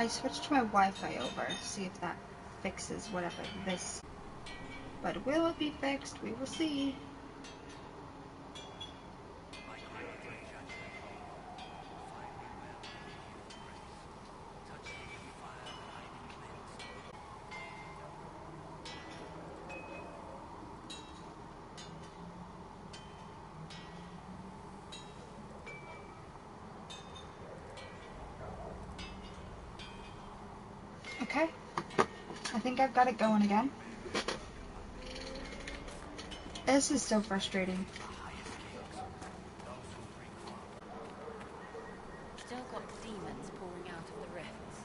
I switched my Wi-Fi over, see if that fixes whatever this. But will it be fixed? We will see. Okay. I think I've got it going again. This is so frustrating. Still got demons pouring out of the rifts.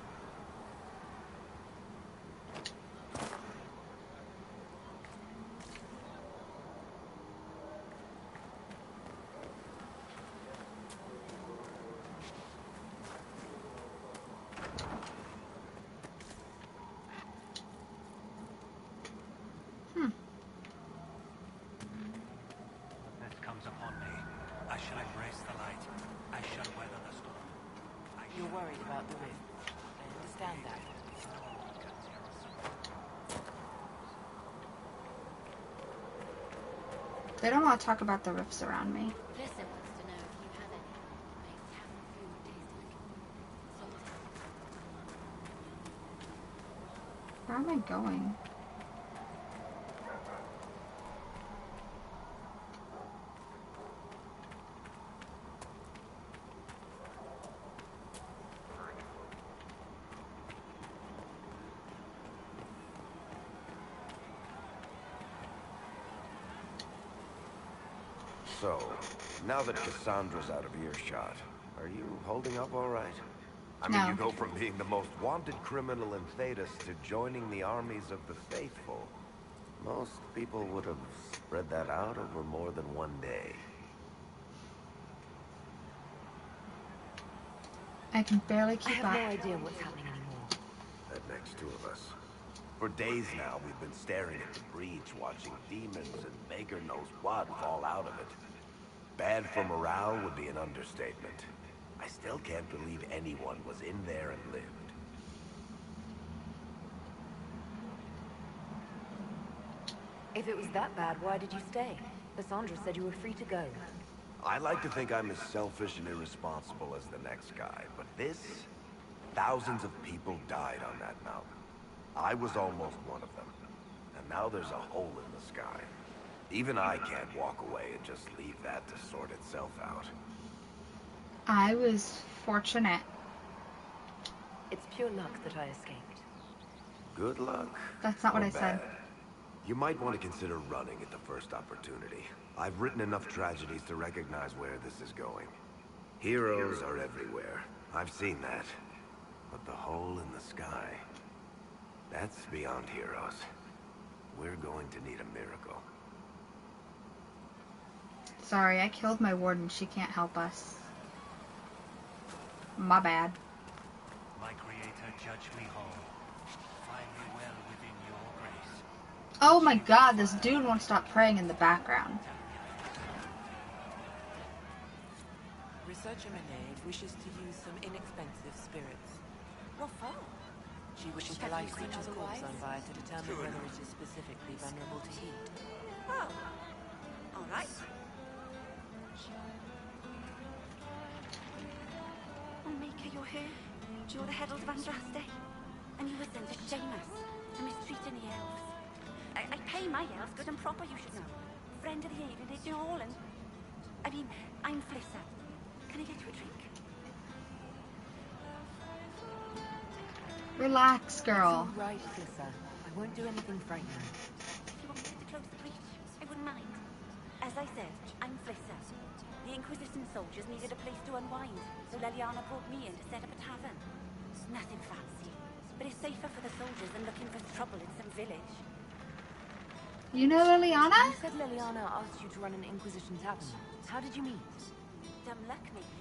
This comes upon me. I shall embrace the light. I shall weather the storm. You're worried about the rift. I understand that. They don't want to talk about the rifts around me. Listen wants to know if you have any. Makes having food taste a little salty. Where am I going? So, now that Cassandra's out of earshot, are you holding up all right? I mean, No. you go from being the most wanted criminal in Thedas to joining the armies of the faithful. Most people would have spread that out over more than one day. I can barely I keep have up. no idea what's happening anymore. That makes two of us. For days now, we've been staring at the breach, watching demons and Maker knows what fall out of it. Bad for morale would be an understatement. I still can't believe anyone was in there and lived. If it was that bad, why did you stay? Cassandra said you were free to go. I like to think I'm as selfish and irresponsible as the next guy, but this... Thousands of people died on that mountain. I was almost one of them. And now there's a hole in the sky. Even I can't walk away and just leave that to sort itself out. I was fortunate. It's pure luck that I escaped. Good luck. That's not what or I said. bad. You might want to consider running at the first opportunity. I've written enough tragedies to recognize where this is going. Heroes are everywhere. I've seen that. But the hole in the sky... that's beyond heroes. We're going to need a miracle. Sorry, I killed my warden. She can't help us. My bad. My Creator, judge me whole. Find me well within your grace. Oh my god, this dude won't stop praying in the background. Researcher Renee wishes to use some inexpensive spirits. What for? She wishes to Have light you seen creatures' corpse otherwise? on fire to determine whether it is specifically vulnerable to heat. Oh, all right. Oh, Maker, you're here. You're the herald of Andraste. And you were sent to shame us and mistreating the elves. I pay my elves good and proper, you should know. Friend of the evening, it's your all, and... I mean, I'm Flissa. Can I get you a drink? Relax, girl. It's all right, Flissa. I won't do anything frightening. If you wanted to close the breach, I wouldn't mind. As I said, I'm Flissa. The Inquisition soldiers needed a place to unwind, so Leliana brought me in to set up a tavern. Nothing fancy, but it's safer for the soldiers than looking for trouble in some village. You know Liliana? You said Liliana asked you to run an Inquisition tavern. How did you meet? Dumb luck, maybe.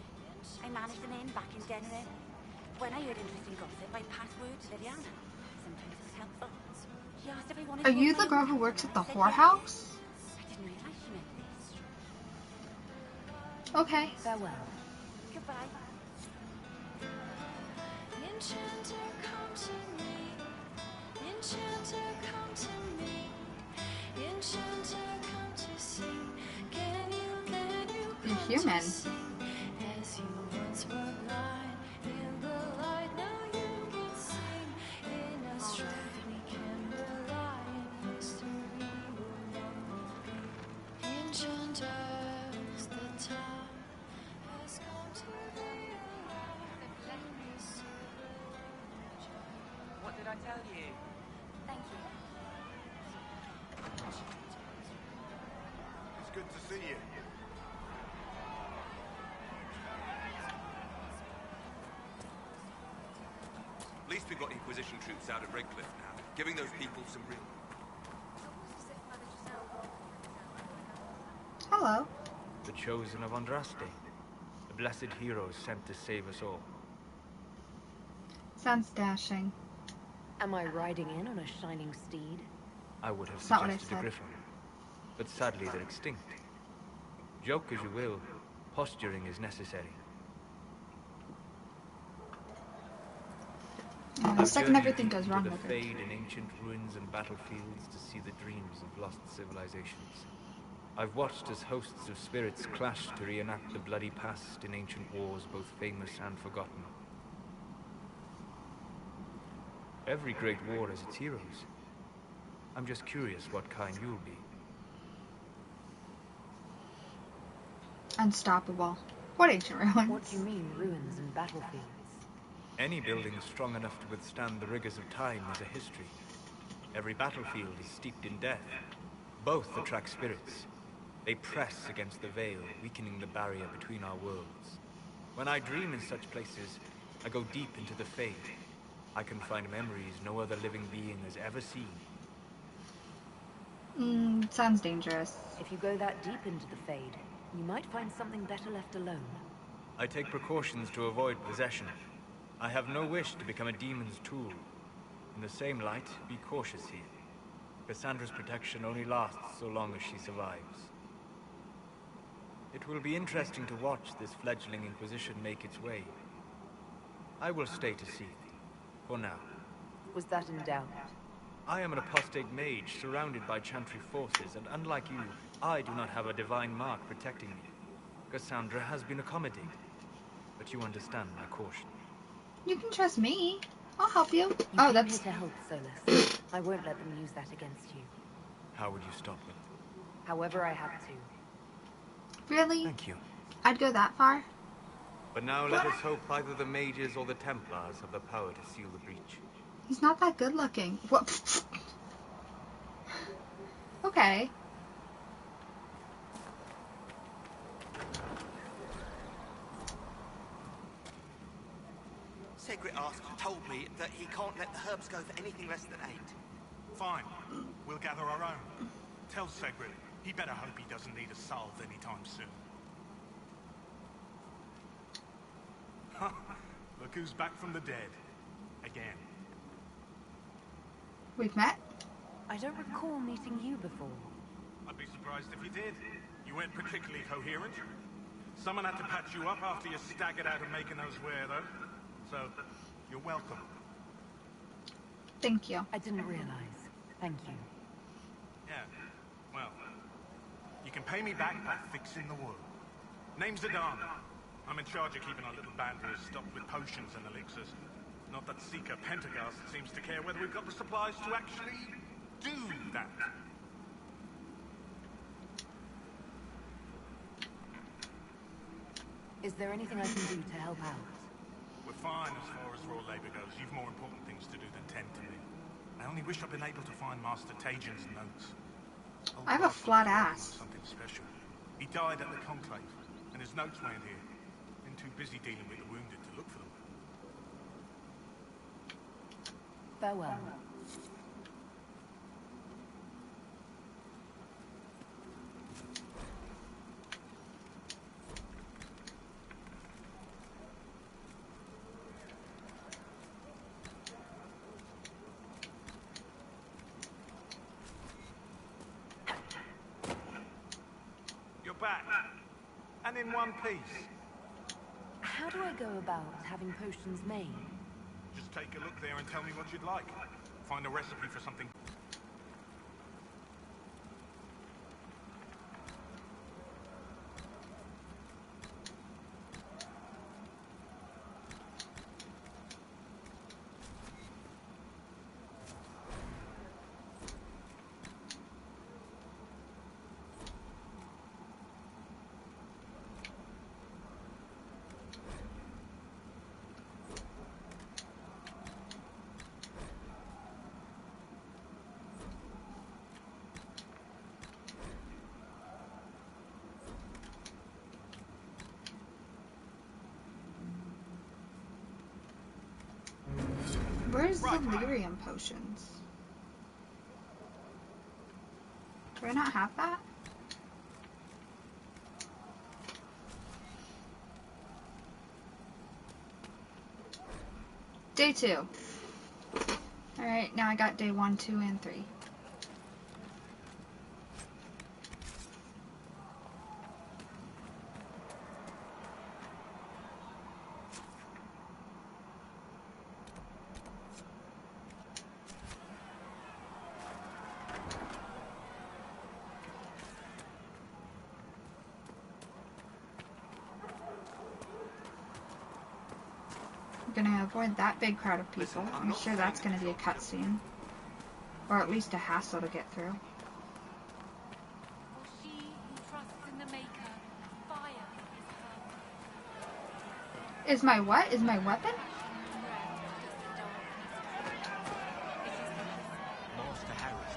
I managed an inn back in Denner. When I heard interesting gossip, I passed word to Liliana. Sometimes it was helpful. She asked if I wanted Are to you open the my girl own who works tavern, at the and I said whorehouse? yes. I didn't realize she meant this. Okay. Farewell. Goodbye. You're human. What did I tell you? Thank you. It's good to see you. At least we've got Inquisition troops out of Redcliffe now, giving those people some real... Hello. The chosen of Andraste. The blessed heroes sent to save us all. Sounds dashing. Am I riding in on a shining steed? I would have Not what I suggested a said. griffin, but sadly they're extinct. Joke as you will, posturing is necessary. The I've second journeyed everything deep goes into wrong the with it. fade in ancient ruins and battlefields to see the dreams of lost civilizations. I've watched as hosts of spirits clash to reenact the bloody past in ancient wars, both famous and forgotten. Every great war has its heroes. I'm just curious what kind you'll be. Unstoppable. What ancient ruins? What do you mean, ruins and battlefields? Any building strong enough to withstand the rigors of time is a history. Every battlefield is steeped in death. Both attract spirits. They press against the veil, weakening the barrier between our worlds. When I dream in such places, I go deep into the fade. I can find memories no other living being has ever seen. Sounds dangerous. If you go that deep into the fade, you might find something better left alone. I take precautions to avoid possession. I have no wish to become a demon's tool. In the same light, be cautious here. Cassandra's protection only lasts so long as she survives. It will be interesting to watch this fledgling Inquisition make its way. I will stay to see, for now. Was that in doubt? I am an apostate mage surrounded by chantry forces, and unlike you, I do not have a divine mark protecting me. Cassandra has been accommodated, but you understand my caution. You can trust me. I'll help you. You Oh, came that's... here to help, Solus. I won't let them use that against you. How would you stop them? However I had to. Really? Thank you. I'd go that far? But now let us hope either the mages or the Templars have the power to seal the breach. He's not that good looking. What? Okay. Segrit told me that he can't let the herbs go for anything less than 8. Fine. We'll gather our own. Tell Segrit he better hope he doesn't need a salve anytime soon. Look who's back from the dead. Again. We've met? I don't recall meeting you before. I'd be surprised if you did. You weren't particularly coherent. Someone had to patch you up after you staggered out of making those wear, though. So, you're welcome. Thank you. I didn't realize. Thank you. Yeah, well, you can pay me back by fixing the wound. Name's Adan. I'm in charge of keeping our little band here stocked with potions and elixirs. Not that Seeker Pentagast seems to care whether we've got the supplies to actually do that. Is there anything I can do to help out? We're fine as far as raw labor goes. You've more important things to do than tend to me. I only wish I'd been able to find Master Tajin's notes. I have a flat ass. Something special. He died at the Conclave, and his notes weren't here. Been too busy dealing with the wounded to look for them. Farewell. You're back. And in one piece. How do I go about having potions made? Just take a look there and tell me what you'd like. Find a recipe for something. Where's the lyrium potions? Do I not have that? Day 2. Alright, now I got day 1, 2, and 3. Gonna avoid that big crowd of people. I'm sure that's gonna be a cutscene. Or at least a hassle to get through. For she who trusts in the Maker, fire is her. Is my what? Is my weapon? Master Harris.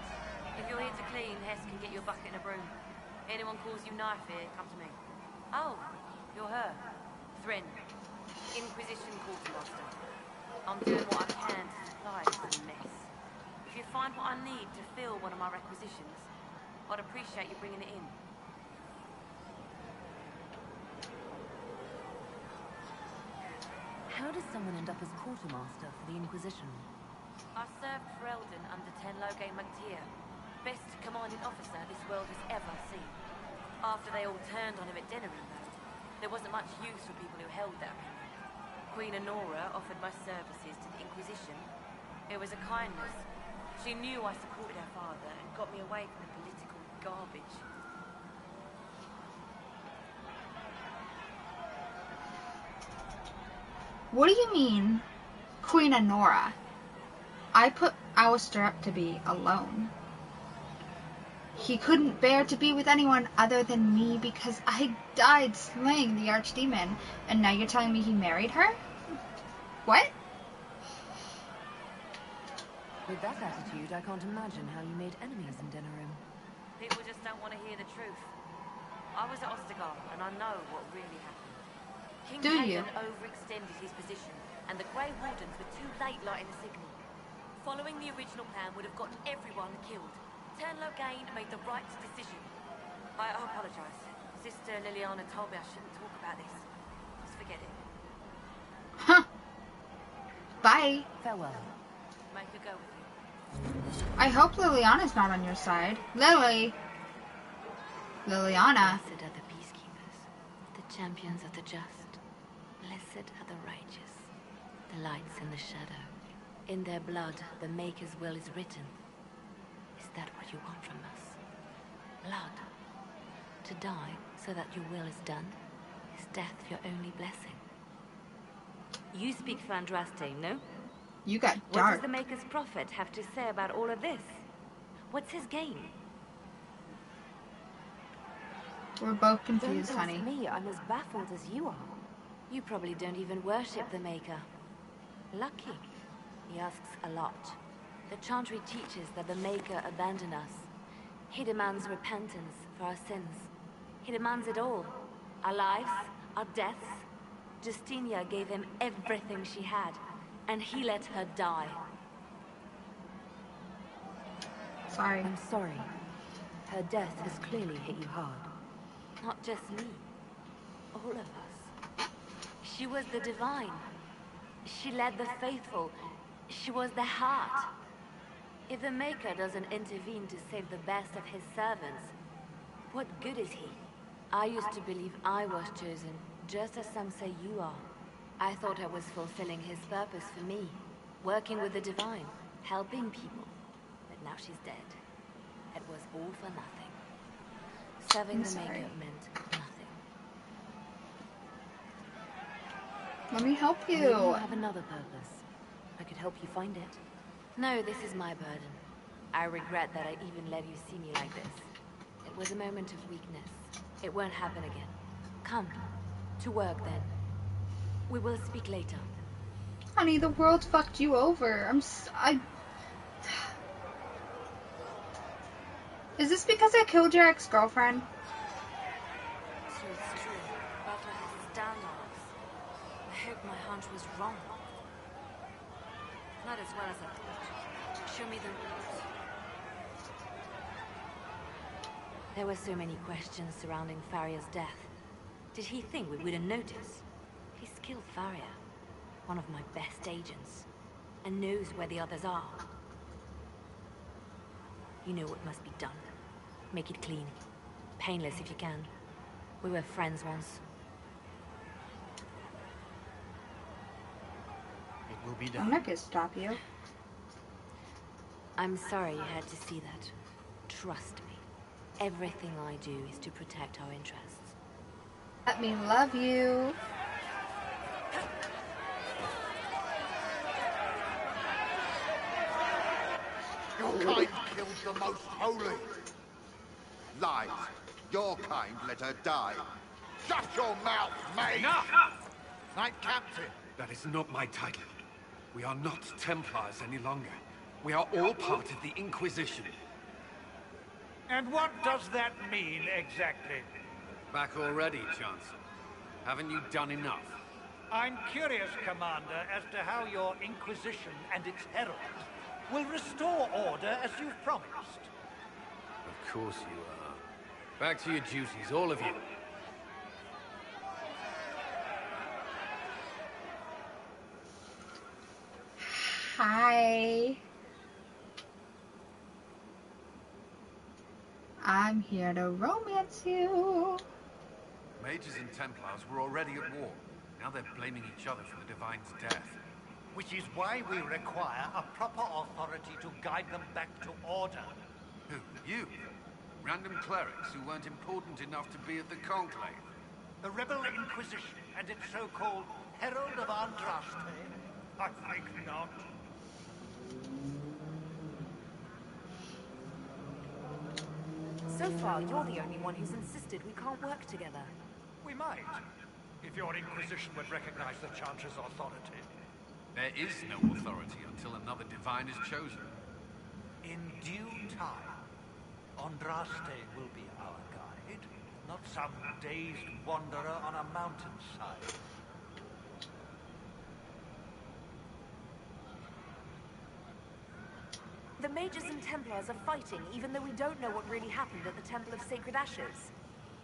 If you're here to clean, Hess can get you a bucket and a broom. Anyone calls you knife here, come to me. Oh, you're her. Thren. Inquisition quartermaster. I'm doing what I can to supply this mess. If you find what I need to fill one of my requisitions, I'd appreciate you bringing it in. How does someone end up as quartermaster for the Inquisition? I served for Eldon under Tenloge Magtier, best commanding officer this world has ever seen. After they all turned on him at Denerim, though, there wasn't much use for people who held that opinion. Queen Honora offered my services to the Inquisition. It was a kindness. She knew I supported her father and got me away from the political garbage. What do you mean, Queen Honora? I put Alistair up to be alone. He couldn't bear to be with anyone other than me because I died slaying the archdemon, and now you're telling me he married her? What? With that attitude, I can't imagine how you made enemies in Denerim. People just don't want to hear the truth. I was at Ostagar, and I know what really happened. King Do you? Caelan overextended his position, and the Grey Wardens were too late lighting the signal. Following the original plan would have gotten everyone killed. Tenloge made the right decision. I apologize. Sister Liliana told me I shouldn't talk about this. Just forget it. Huh. Bye. Farewell. Make her go with you. I hope Liliana's not on your side. Lily. Liliana. Blessed are the peacekeepers, the champions of the just. Blessed are the righteous, the lights in the shadow. In their blood, the Maker's will is written. Is that what you want from us? Blood. To die so that your will is done? Is death your only blessing? You speak for Andraste, no? You got What dark. does the Maker's prophet have to say about all of this? What's his game? We're both Don't confused, ask honey. me, I'm as baffled as you are. You probably don't even worship the Maker. Lucky. He asks a lot. The Chantry teaches that the Maker abandoned us. He demands repentance for our sins. He demands it all. Our lives, our deaths. Justinia gave him everything she had, and he let her die. Sorry. I'm sorry. Her death has clearly hit you hard. Not just me. All of us. She was the divine. She led the faithful. She was the heart. If the Maker doesn't intervene to save the best of his servants, what good is he? I used to believe I was chosen, just as some say you are. I thought I was fulfilling his purpose for me, working with the divine, helping people. But now she's dead. It was all for nothing. Serving the Maker meant nothing. Let me help you. Maybe you have another purpose. I could help you find it. No, this is my burden. I regret that I even let you see me like this. It was a moment of weakness. It won't happen again. Come. To work, then. We will speak later. Honey, the world fucked you over. Is this because I killed your ex-girlfriend? So it's true. Butler has his down on us. I hope my hunch was wrong. Not as well as I thought. Show me the rules. There were so many questions surrounding Farria's death. Did he think we wouldn't notice? He's killed Farria, one of my best agents, and knows where the others are. You know what must be done. Make it clean. Painless if you can. We were friends once. It will be I'm done. not gonna stop you. I'm sorry you had to see that. Trust me. Everything I do is to protect our interests. Let me love you. Your kind kills the most holy. Lies. Your kind let her die. Shut your mouth, mate! Enough! Knight Captain. That is not my title. We are not Templars any longer. We are all part of the Inquisition. And what does that mean, exactly? Back already, Chancellor. Haven't you done enough? I'm curious, Commander, as to how your Inquisition and its herald will restore order as you've promised. Of course you are. Back to your duties, all of you. Hi. I'm here to romance you. Mages and Templars were already at war. Now they're blaming each other for the Divine's death. Which is why we require a proper authority to guide them back to order. Who? You? Random clerics who weren't important enough to be at the Conclave? The Rebel Inquisition and its so-called Herald of Andraste? I think not. So far, you're the only one who's insisted we can't work together. We might, if your Inquisition would recognize the Chancellor's authority. There is no authority until another Divine is chosen. In due time, Andraste will be our guide, not some dazed wanderer on a mountainside. The Mages and Templars are fighting, even though we don't know what really happened at the Temple of Sacred Ashes.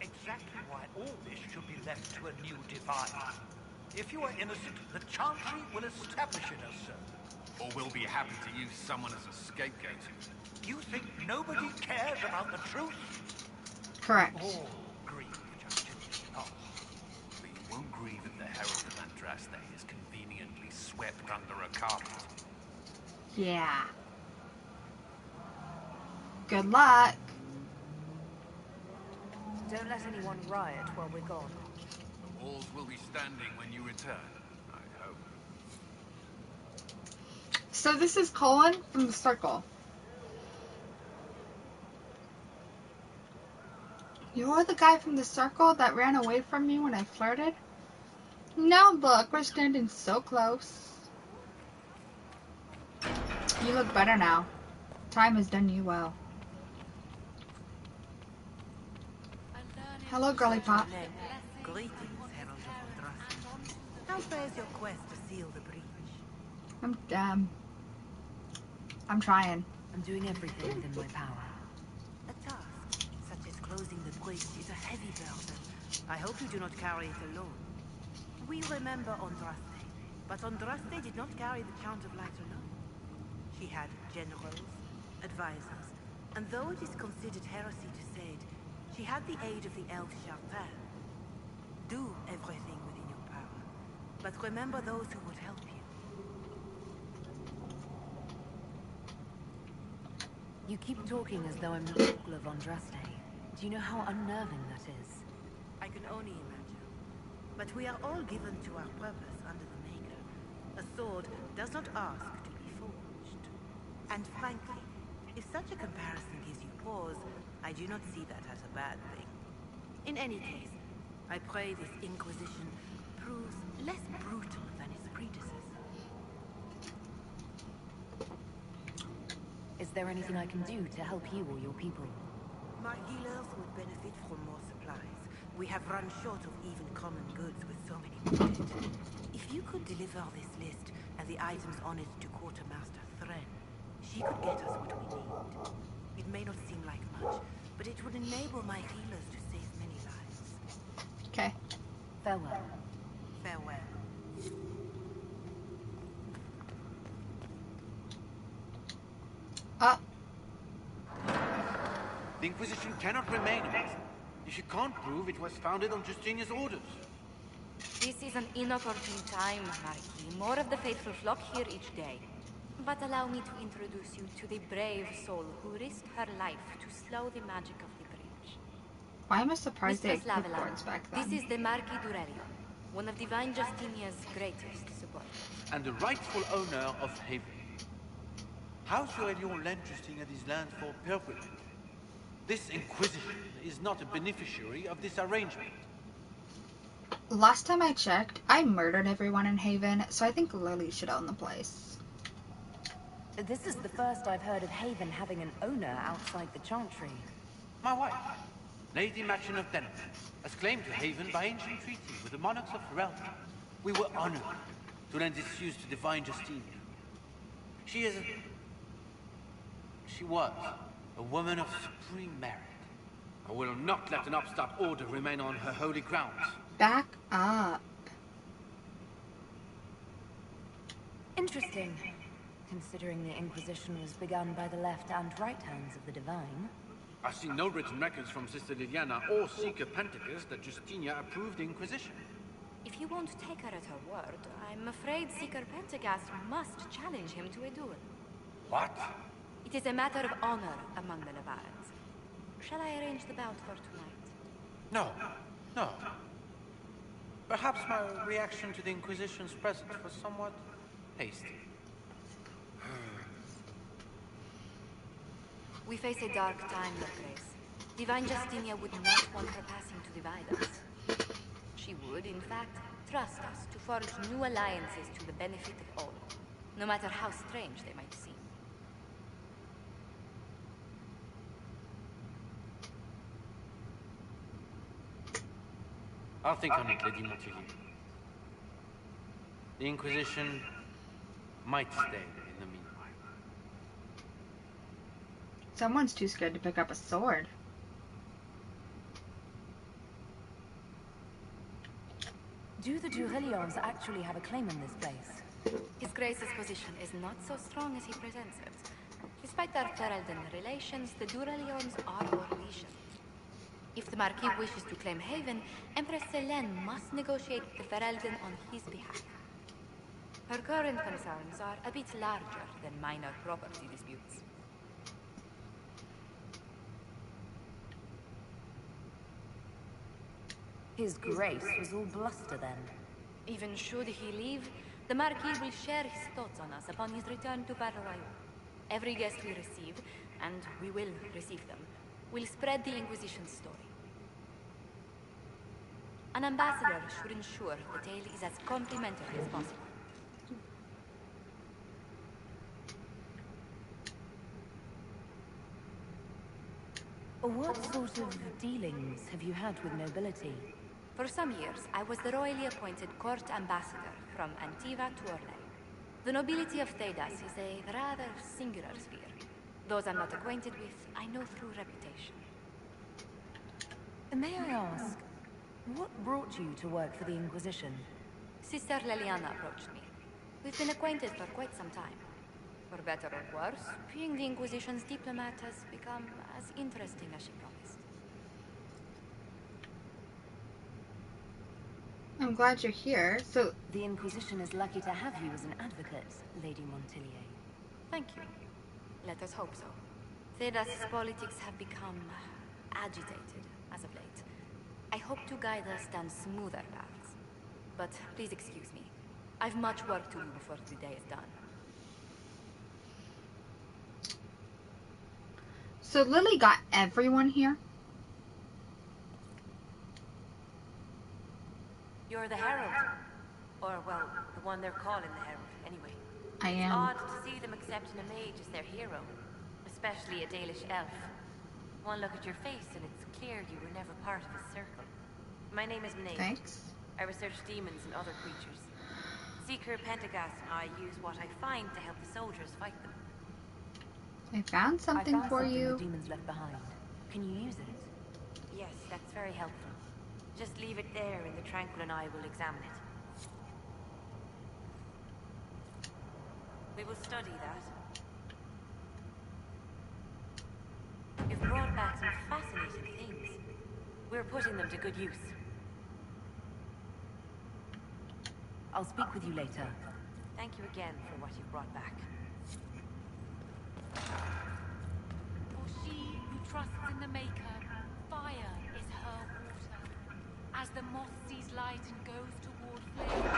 Exactly why all this should be left to a new Divine. If you are innocent, the Chantry will establish it as so. Or we'll be happy to use someone as a scapegoat. You think nobody cares about the truth? Correct. All grieve just to be lost. But you won't grieve if the Herald of Andraste is conveniently swept under a carpet. Yeah. Good luck. Don't let anyone riot while we're gone. The walls will be standing when you return, I hope. So this is Colin from the Circle. You're the guy from the Circle that ran away from me when I flirted? Now look, we're standing so close. You look better now. Time has done you well. Hello, girly pop. Greetings, Herald of Andraste. How fares your quest to seal the breach? I'm trying. I'm doing everything within my power. A task, such as closing the quake, is a heavy burden. I hope you do not carry it alone. We remember Andraste, but Andraste did not carry the Count of Light alone. She had generals, advisors, and though it is considered heresy to say it, she had the aid of the elf Charter. Do everything within your power, but remember those who would help you. You keep talking as though I'm the people of Andraste. Do you know how unnerving that is? I can only imagine. But we are all given to our purpose under the Maker. A sword does not ask to be forged. And frankly, if such a comparison gives you pause, I do not see that as a bad thing. In any case, I pray this Inquisition proves less brutal than its predecessor. Is there anything I can do to help you or your people? My healers would benefit from more supplies. We have run short of even common goods with so many wounded. If you could deliver this list and the items on it to Quartermaster Thren, she could get us what we need. It may not seem like much, but it would enable my healers to save many lives. Okay. Farewell. Farewell. The Inquisition cannot remain amazing if you can't prove it was founded on Justinian's orders. This is an inopportune time, Marquis. More of the faithful flock here each day. But allow me to introduce you to the brave soul who risked her life to slow the magic of the breach. Why am I surprised they Mistress had Lavelan, clipboards back then? this is the Marquis d'Aurelion, one of Divine Justinia's greatest supporters. And the rightful owner of Haven. House d'Aurelion lent Justinia these lands for pilgrimage. This Inquisition is not a beneficiary of this arrangement. Last time I checked, I murdered everyone in Haven, so I think Lily should own the place. This is the first I've heard of Haven having an owner outside the Chantry. My wife, Lady Machin of Denham, has claimed to Haven by ancient treaty with the monarchs of Ferelden. We were honored to lend this use to Divine Justinia. She was a woman of supreme merit. I will not let an upstart order remain on her holy grounds. Back up. Interesting, considering the Inquisition was begun by the left and right hands of the Divine. I've seen no written records from Sister Liliana or Seeker Penticus that Justinia approved the Inquisition. If you won't take her at her word, I'm afraid Seeker Penticast must challenge him to a duel. What? It is a matter of honor among the Navarans. Shall I arrange the bout for tonight? No. Perhaps my reaction to the Inquisition's presence was somewhat hasty. We face a dark time, Your Grace. Divine Justinia would not want her passing to divide us. She would, in fact, trust us to forge new alliances to the benefit of all, no matter how strange they might seem. I'll think on it, Lady Montague. The Inquisition might stay in the meanwhile. Someone's too scared to pick up a sword. Do the Durelions actually have a claim in this place? His Grace's position is not so strong as he presents it. Despite their Ferelden relations, the Durelions are Orlesian. If the Marquis wishes to claim Haven, Empress Selene must negotiate with the Ferelden on his behalf. Her current concerns are a bit larger than minor property disputes. His Grace was all bluster then. Even should he leave, the Marquis will share his thoughts on us upon his return to Val-Royal. Every guest we receive, and we will receive them, will spread the Inquisition's story. An ambassador should ensure the tale is as complimentary as possible. What sort of dealings have you had with nobility? For some years, I was the royally appointed court ambassador from Antiva to Orlais. The nobility of Thedas is a rather singular sphere. Those I'm not acquainted with, I know through reputation. May I ask, what brought you to work for the Inquisition? Sister Liliana approached me. We've been acquainted for quite some time. For better or worse, being the Inquisition's diplomat has become as interesting as she promised. I'm glad you're here. So the Inquisition is lucky to have you as an advocate, Lady Montillier. Thank you. Let us hope so. Thedas's politics have become agitated as of late. I hope to guide us down smoother paths. But please excuse me. I've much work to do before the day is done. So Lily got everyone here? You're the Herald. Or, well, the one they're calling the Herald, anyway. I It's am. odd to see them accepting a mage as their hero. Especially a Dalish elf. One look at your face and it's clear you were never part of his circle. My name is Mnaid. Thanks. I research demons and other creatures. Seeker Pentagast and I use what I find to help the soldiers fight them. I found something for you. The demons left behind. Can you use it? Yes, that's very helpful. Just leave it there and the Tranquil and I will examine it. We will study that. You've brought back some fascinating things. We're putting them to good use. I'll speak with you later. Thank you again for what you've brought back. For she who trusts in the Maker, fire is her water. As the moth sees light and goes toward flame.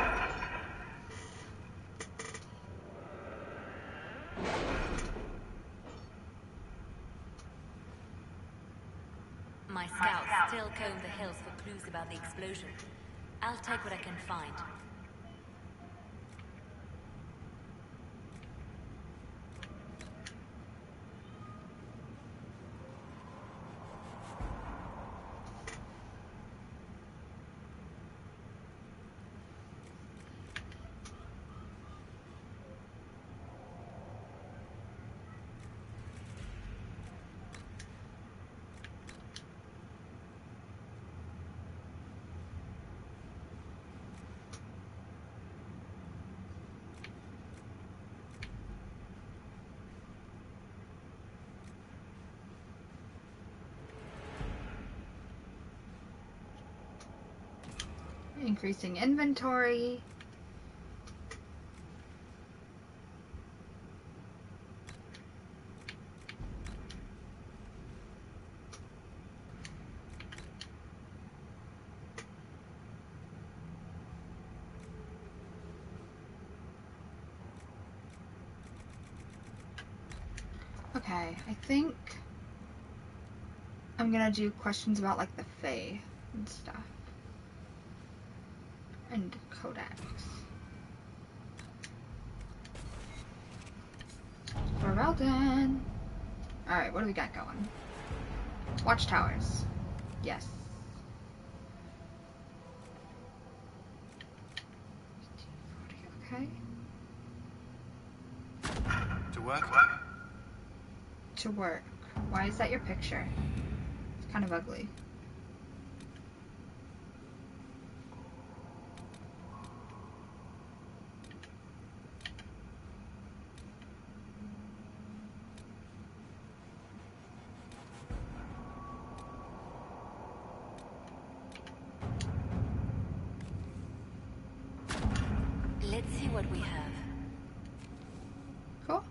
My scouts still comb the hills for clues about the explosion. I'll take what I can find. Increasing inventory. Okay, I think I'm gonna do questions about like the Fae and stuff. And codex. We're well done. Alright, what do we got going? Watchtowers. Yes. Okay. To work? To work. Why is that your picture? It's kind of ugly. Let's see what we have. Cool.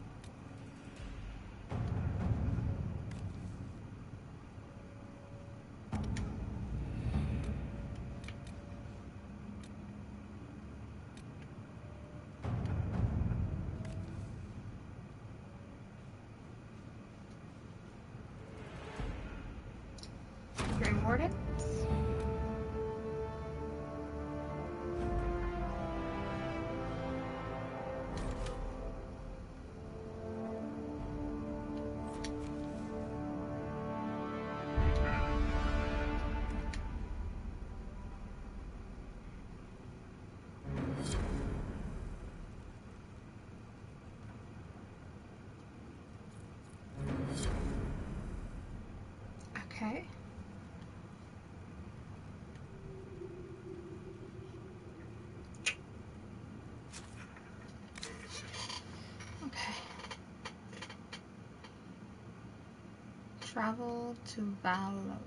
Grey Wardens. Okay. Okay. Travel to Valorla.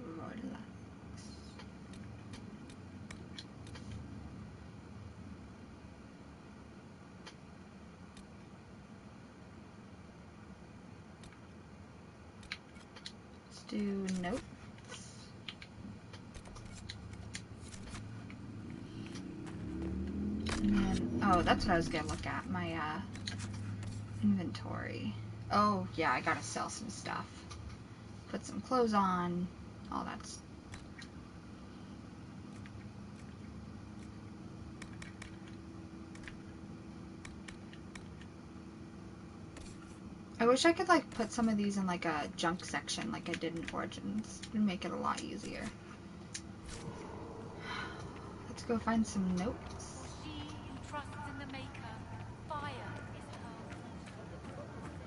do notes. And then, oh, that's what I was gonna look at, my inventory. Oh, yeah, I gotta sell some stuff. Put some clothes on, all that stuff. I wish I could, like, put some of these in, like, a junk section like I did in Origins. It would make it a lot easier. Let's go find some notes. For she who trusts in the Maker, fire is her water.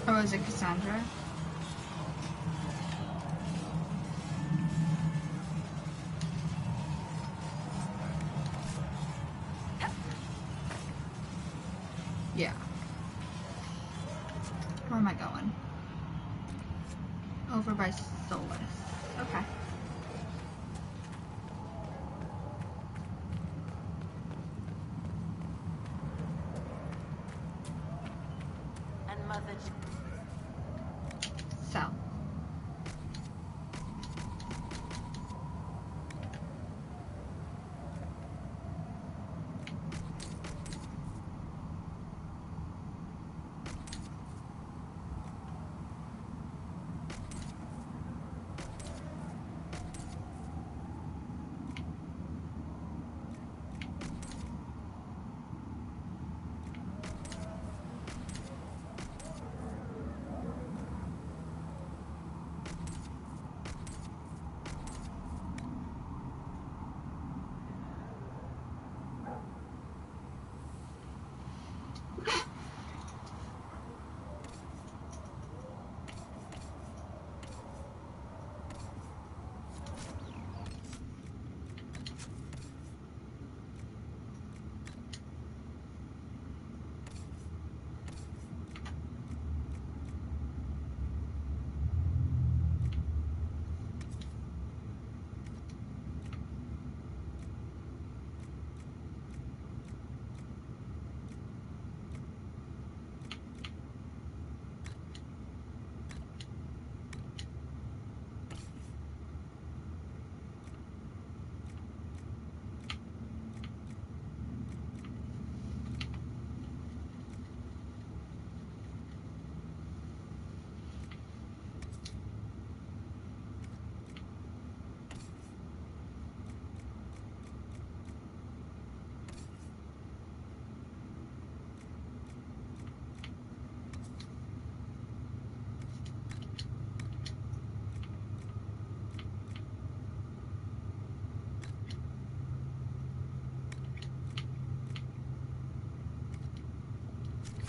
Oh, is it Cassandra? Yeah. Where am I going? Over by Solus. Okay. And Mother... So.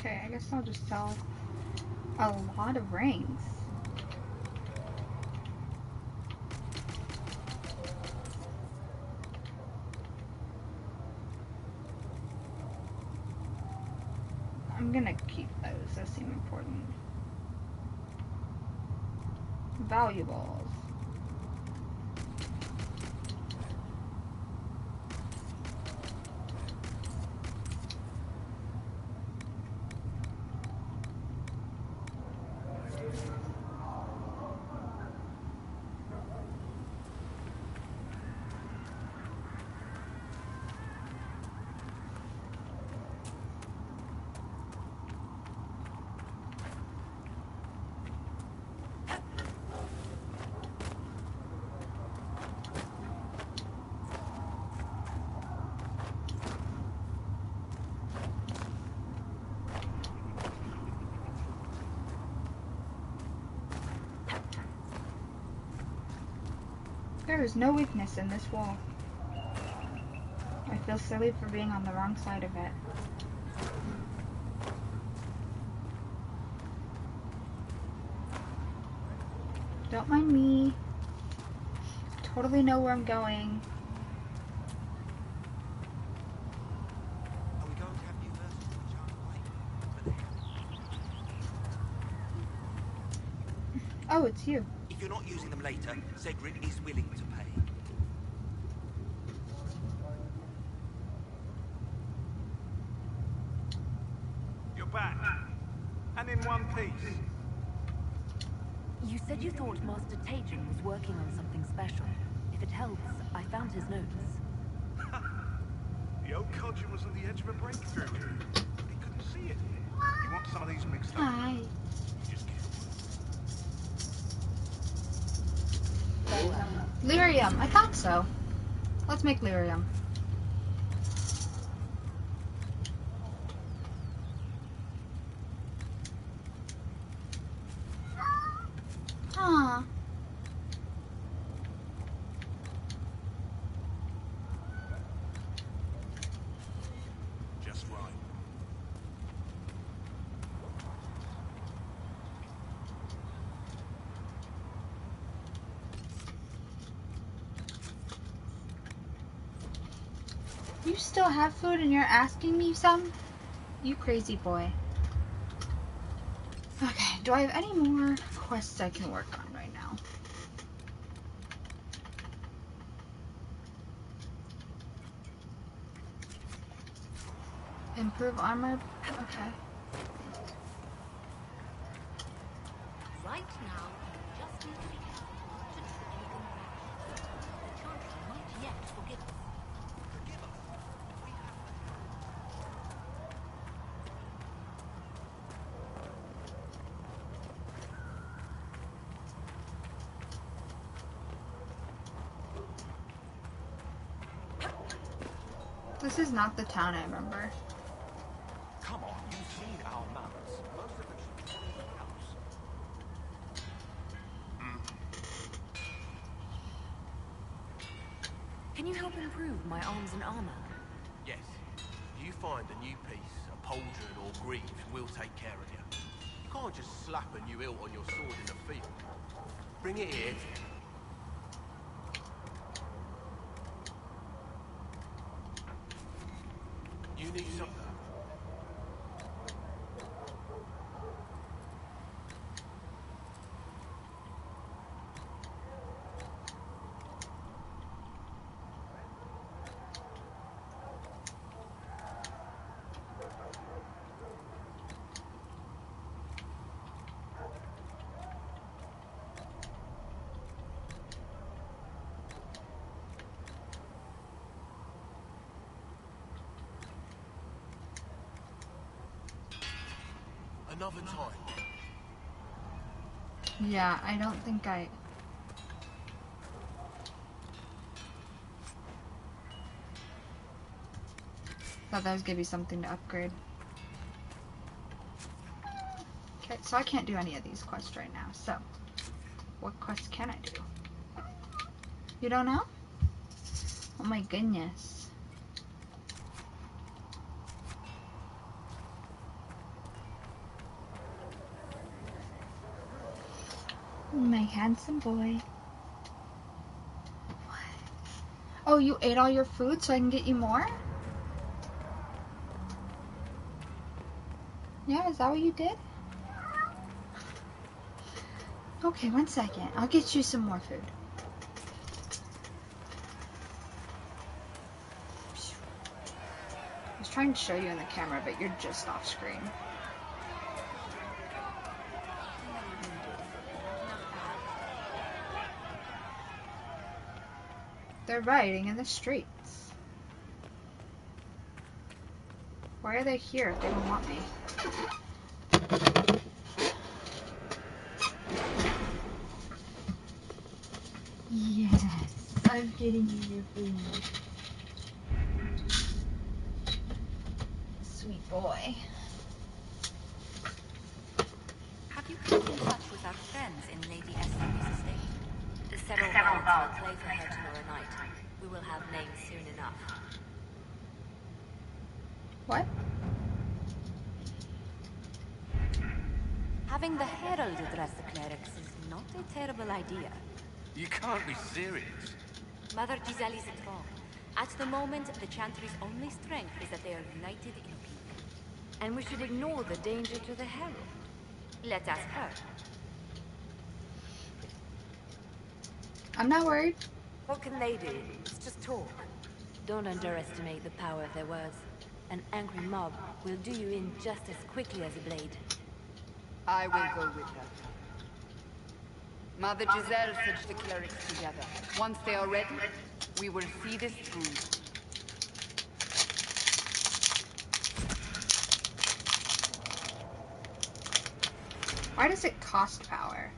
Okay, I guess I'll just sell a lot of rings. I'm gonna keep those, those seem important. Valuables. There is no weakness in this wall. I feel silly for being on the wrong side of it. Don't mind me. Totally know where I'm going. Are we going to have new versions of Charlotte? Oh, it's you. If you're not using them later, Cedric is willing to pay. You're back. And in one piece. You said you thought Master Tajan was working on something special. If it helps, I found his notes. The old codger was on the edge of a breakthrough. He couldn't see it. You want some of these mixed up? Hi. You just get Lyrium. I thought so. Let's make lyrium. Aww. just right. You still have food and you're asking me some? You crazy boy. Okay, do I have any more quests I can work on right now? Improve armor? Okay. Right now, you just need to be careful not to trip you can crash. The Chantry might yet forgive us. Forgive us. We have This is not the town I remember. Come on, you've seen our mounts. Most of them should be in the house. Can you help improve my arms and armor? Yes. You find a new piece, a pauldron or greave, we'll take care of you. You can't just slap a new hilt on your sword in the field. Bring it here. You need something. Another time. Yeah, I don't think I... Thought that was gonna be something to upgrade. Okay, so I can't do any of these quests right now, so... What quests can I do? You don't know? Oh my goodness. My handsome boy. What? Oh, you ate all your food so I can get you more? Yeah, is that what you did? Okay, 1 second. I'll get you some more food. I was trying to show you on the camera, but you're just off screen. They're rioting in the streets. Why are they here if they don't want me? Yes, I'm getting you your food. Sweet boy. Have you kept in touch with our friends in Lady Esther's estate? Several guards were pray for her tomorrow night. We will have names soon enough. What? Having the Herald address the clerics is not a terrible idea. You can't be serious. Mother Giselle isn't wrong. At the moment, the Chantry's only strength is that they are united in opinion. And we should ignore the danger to the Herald. Let's ask her. I'm not worried. What can they do? It's just talk. Don't underestimate the power of their words. An angry mob will do you in just as quickly as a blade. I will go with her. Mother Giselle fetch the clerics together. Once they are ready, we will see this through. Why does it cost power?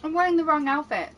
I'm wearing the wrong outfit.